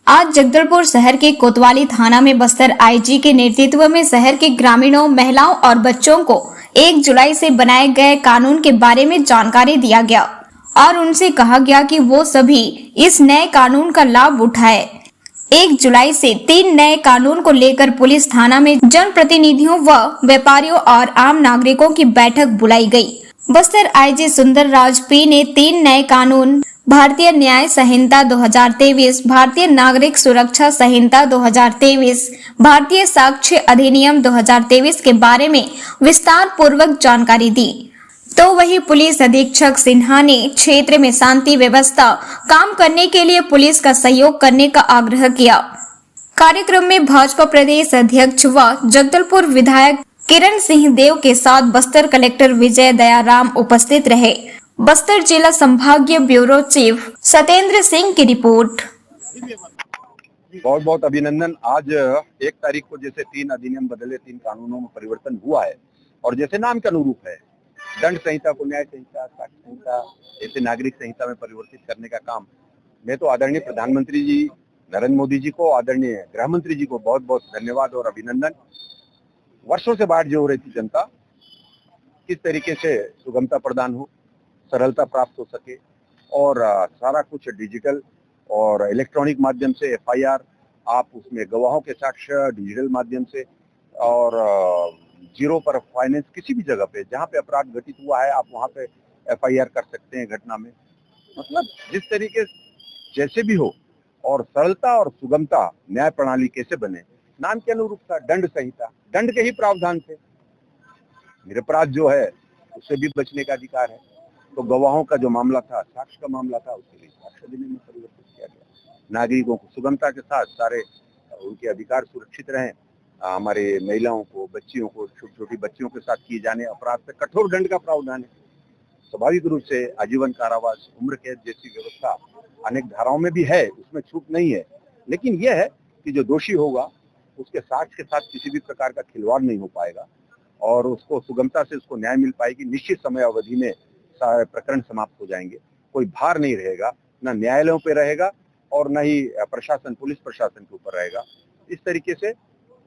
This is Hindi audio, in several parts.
आज जगदलपुर शहर के कोतवाली थाना में बस्तर आईजी के नेतृत्व में शहर के ग्रामीणों, महिलाओं और बच्चों को 1 जुलाई से बनाए गए कानून के बारे में जानकारी दिया गया और उनसे कहा गया कि वो सभी इस नए कानून का लाभ उठाए। 1 जुलाई से 3 नए कानून को लेकर पुलिस थाना में जनप्रतिनिधियों व व्यापारियों और आम नागरिकों की बैठक बुलाई गई। बस्तर आईजी सुंदर राज पी ने 3 नए कानून भारतीय न्याय संहिता 2023, भारतीय नागरिक सुरक्षा संहिता 2023, भारतीय साक्ष्य अधिनियम 2023 के बारे में विस्तार पूर्वक जानकारी दी। तो वही पुलिस अधीक्षक सिन्हा ने क्षेत्र में शांति व्यवस्था काम करने के लिए पुलिस का सहयोग करने का आग्रह किया। कार्यक्रम में भाजपा प्रदेश अध्यक्ष व जगदलपुर विधायक किरण सिंह देव के साथ बस्तर कलेक्टर विजय दयाराम उपस्थित रहे। बस्तर जिला संभागीय ब्यूरो चीफ सत्येंद्र सिंह की रिपोर्ट। बहुत बहुत अभिनंदन। आज 1 तारीख को जैसे 3 अधिनियम बदले, 3 कानूनों में परिवर्तन हुआ है और जैसे नाम के अनुरूप है, दंड संहिता को न्याय संहिता, साक्ष्य संहिता, ऐसे नागरिक संहिता में परिवर्तित करने का काम मैं तो आदरणीय प्रधानमंत्री जी नरेंद्र मोदी जी को, आदरणीय गृह मंत्री जी को बहुत बहुत धन्यवाद और अभिनंदन। वर्षों से बाट जो हो रही थी जनता, किस तरीके से सुगमता प्रदान हो, सरलता प्राप्त हो सके और सारा कुछ डिजिटल और इलेक्ट्रॉनिक माध्यम से एफआईआर, आप उसमें गवाहों के साक्ष्य डिजिटल माध्यम से और जीरो पर फाइनेंस, किसी भी जगह पे जहाँ पे अपराध घटित हुआ है आप वहाँ पे एफआईआर कर सकते हैं घटना में। मतलब जिस तरीके जैसे भी हो और सरलता और सुगमता न्याय प्रणाली कैसे बने, नाम के अनुरूप था। दंड संहिता, दंड के ही प्रावधान थे। निरपराध जो है उससे भी बचने का अधिकार है। तो गवाहों का जो मामला था, साक्ष्य का मामला था, उसके लिए साक्ष्य अधिनियम में परिवर्तित किया गया। नागरिकों को सुगमता के साथ सारे उनके अधिकार सुरक्षित रहें। हमारे महिलाओं को, बच्चियों को, छोटी छोटी बच्चियों के साथ किए जाने अपराध पे कठोर दंड का प्रावधान है। स्वाभाविक रूप से आजीवन कारावास, उम्र कैद जैसी व्यवस्था अनेक धाराओं में भी है, उसमें छूट नहीं है। लेकिन यह है कि जो दोषी होगा उसके साक्ष्य के साथ किसी भी प्रकार का खिलवाड़ नहीं हो पाएगा और उसको सुगमता से उसको न्याय मिल पाएगी। निश्चित समय अवधि में सारे प्रकरण समाप्त हो जाएंगे। कोई भार नहीं रहेगा, न न्यायालयों पे रहेगा और न ही प्रशासन, पुलिस प्रशासन के ऊपर रहेगा। इस तरीके से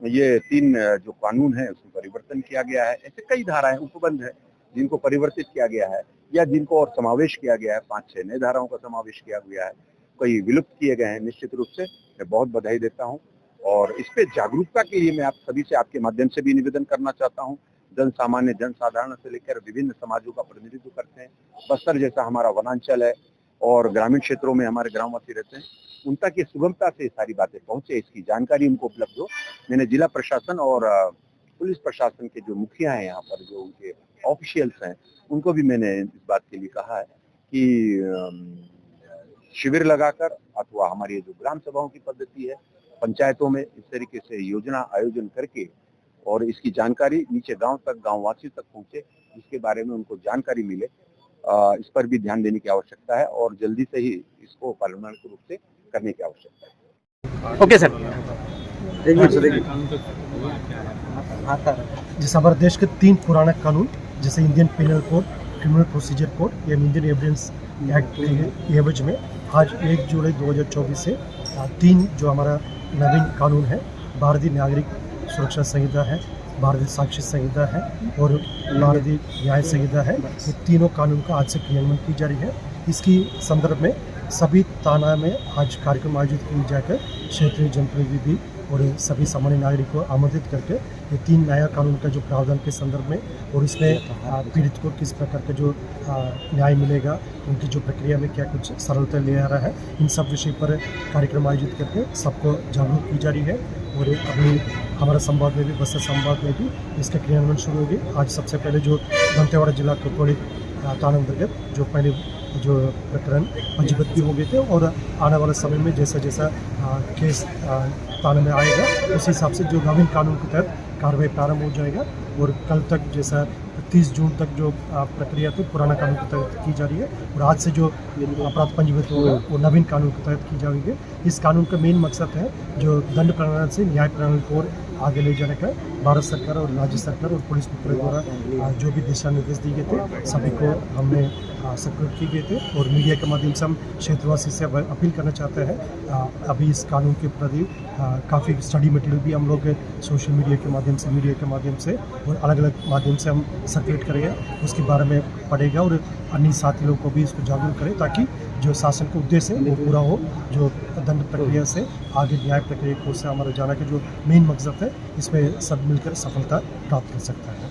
ये 3 जो कानून है उसमें परिवर्तन किया गया है। ऐसे कई धाराएं उपबंध है जिनको परिवर्तित किया गया है या जिनको और समावेश किया गया है। 5-6 नए धाराओं का समावेश किया गया है, कई विलुप्त किए गए हैं। निश्चित रूप से मैं बहुत बधाई देता हूँ और इस पे जागरूकता के लिए मैं आप सभी से, आपके माध्यम से भी निवेदन करना चाहता हूँ। जन सामान्य, जन साधारण से लेकर विभिन्न समाजों का प्रतिनिधित्व करते हैं। बस्तर जैसा हमारा वनांचल है और ग्रामीण क्षेत्रों में हमारे ग्रामवासी रहते हैं, उन तक ये सुगमता से सारी बातें पहुंचे, इसकी जानकारी उनको उपलब्ध हो। मैंने जिला प्रशासन और पुलिस प्रशासन के जो मुखिया हैं यहाँ पर, जो उनके ऑफिशियल्स हैं, उनको भी मैंने इस बात के लिए कहा है कि शिविर लगाकर अथवा हमारी जो ग्राम सभाओं की पद्धति है, पंचायतों में इस तरीके से योजना आयोजन करके और इसकी जानकारी नीचे गांव तक, गांववासी तक पहुंचे, जिसके बारे में उनको जानकारी मिले। इस पर भी ध्यान देने की आवश्यकता है और जल्दी से ही इसको पालनात्मक रूप से करने की आवश्यकता है। ओके सर, एक मिनट सर। जैसे हमारे देश के 3 पुराने कानून, जैसे Indian penal code, criminal procedure code या इंडियन एविडेंस एक्ट के एवज में आज 1 जुलाई 2024 से 3 जो हमारा नवीन कानून है, भारतीय नागरिक सुरक्षा संहिता है, भारतीय साक्ष्य संहिता है और भारतीय न्याय संहिता है, ये तीनों कानून का आज से क्रियान्वयन की जा रही है। इसकी संदर्भ में सभी थाना में आज कार्यक्रम आयोजित किए जाकर क्षेत्रीय जनप्रतिनिधि और सभी सामान्य नागरिक को आमंत्रित करके ये 3 नया कानून का जो प्रावधान के संदर्भ में और इसमें पीड़ित को किस प्रकार का जो न्याय मिलेगा, उनकी जो प्रक्रिया में क्या कुछ सरलता ले आ रहा है, इन सब विषय पर कार्यक्रम आयोजित करके सबको जागरूक की जा रही है। और अभी हमारा संवाद में भी, बस्तर संवाद में भी इसका क्रियान्वयन शुरू हो गई। आज सबसे पहले जो दंतेवाड़ा जिला कोतवाली थाना अंतर्गत जो पहले जो प्रकरण पंजीबद्ध भी हो गए थे और आने वाले समय में जैसा जैसा केस थाने में आएगा उस हिसाब से जो नवीन कानून के तहत कार्रवाई प्रारंभ हो जाएगा। और कल तक जैसा 30 जून तक जो प्रक्रिया तो पुराना कानून के तहत की जा रही है और आज से जो अपराध पंजीबद्ध होगा वो नवीन कानून के तहत की जाएगी। इस कानून का मेन मकसद है जो दंड प्रणाली से न्याय प्रणाली को आगे ले जाने का भारत सरकार और राज्य सरकार और पुलिस मुख्यालय द्वारा जो भी दिशा निर्देश दिए गए थे सभी को हमने सर्कुलेट किए गए थे। और मीडिया के माध्यम से हम क्षेत्रवासी से अपील करना चाहते हैं अभी इस कानून के प्रति काफ़ी स्टडी मटेरियल भी हम लोग सोशल मीडिया के माध्यम से और अलग अलग माध्यम से हम सर्कुलेट करेंगे, उसके बारे में पढ़ेगा और अन्य साथी लोगों को भी इसको जागरूक करें ताकि जो शासन का उद्देश्य है वो पूरा हो, जो दंड प्रक्रिया से आगे न्याय प्रक्रिया को से हमारा जाना के जो मेन मकसद है इसमें सब मिलकर सफलता प्राप्त कर सकता है।